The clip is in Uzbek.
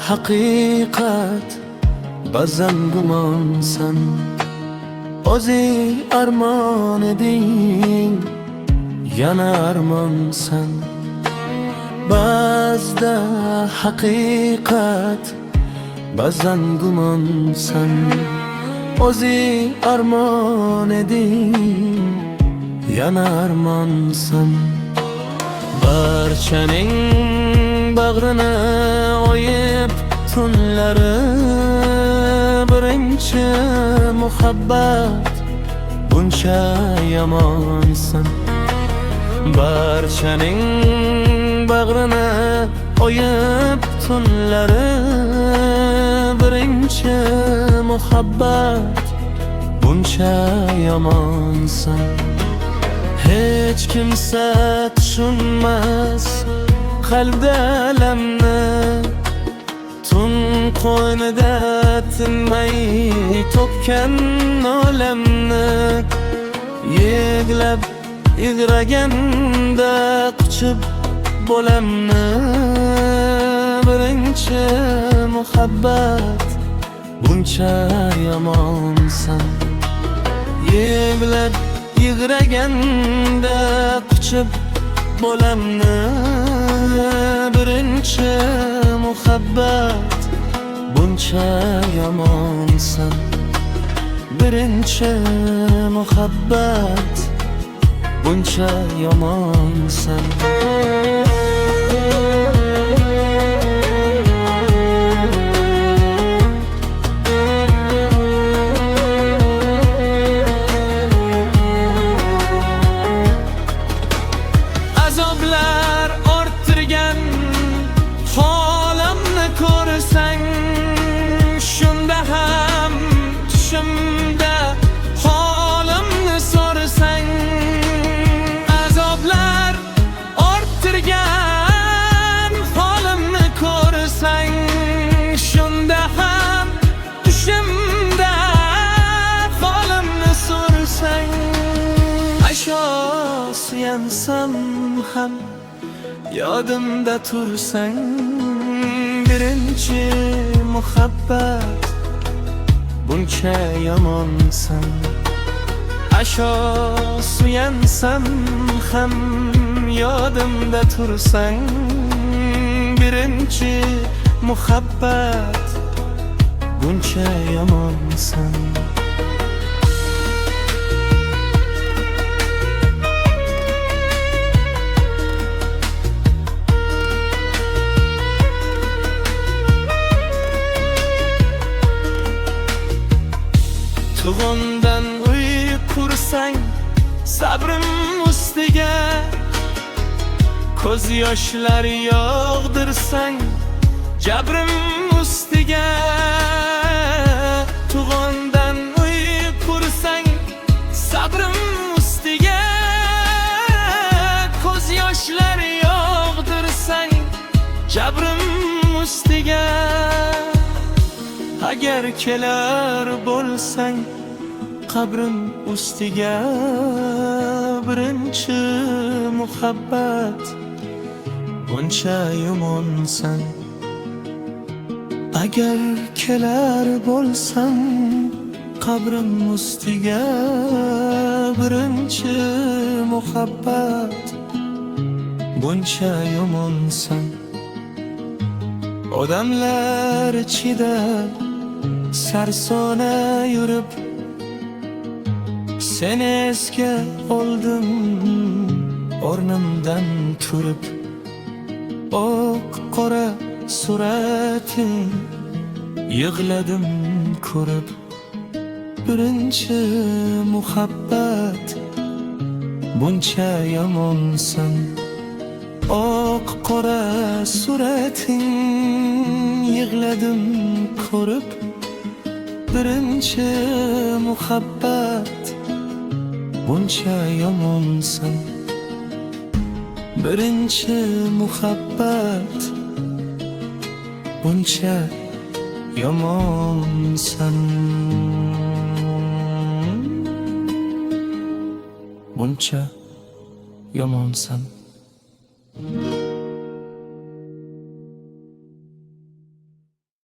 haqiqat, ba'zan gumonsan. O'zing armon eding, yana armonsan. Ba'zida haqiqat, ba'zan gumonsan. O'zing armon eding, yana armonsan. Barchaning bag'rini o'yib tunlari, birinchi muhabbat, buncha yomonsan. Barchaning bag'rini o'yib tunlari, birinchi muhabbat, buncha yomonsan. Hech kimsa tushunmas qalbda alamni, tun qo'ynida tinmay to'kkan olamni. Yeglab igraganda quchib bo'lamni, birinchi muhabbat, buncha yomonsan. Yeglab igraganda quchib bo'lamni, birinchi muhabbat, buncha yomonsan. Birinchi muhabbat, buncha yomonsan. Azoblar orttirgan holamni ko'rsang, shunda ham tushimda holimni so'rasang. Azoblar orttirgan holimni ko'rsang, shunda ham tushimda holimni so'rasang. Asho suyansam ham yodimda tursang, birinchi muhabbat, buncha yomonsan. Asho suyansam ham yodimda tursang, birinchi muhabbat, buncha yomonsan. Tug'undan uy qursang, sabrim ustiga ko'z yoshlar yog'dirsang, jabrim ustiga. Tug'undan uy qursang, sabrim ustiga ko'z yoshlar yog'dirsang, jabrim ustiga. Agar kelar bo'lsang qabrim ustiga, birinchi muhabbat, buncha yomonsan. Agar kelar bo'lsang qabrim ustiga, birinchi muhabbat, buncha yomonsan. Odamlar ichida sarsona yurib, seni esga oldim o'rnimdan turib. Oq qora surating yig'ladim ko'rib, birinchi muhabbat, buncha yomonsan. Oq qora surating yig'ladim ko'rib, birinchi muhabbat, buncha yomonsan. Birinchi muhabbat, buncha yomonsan. Buncha yomonsan.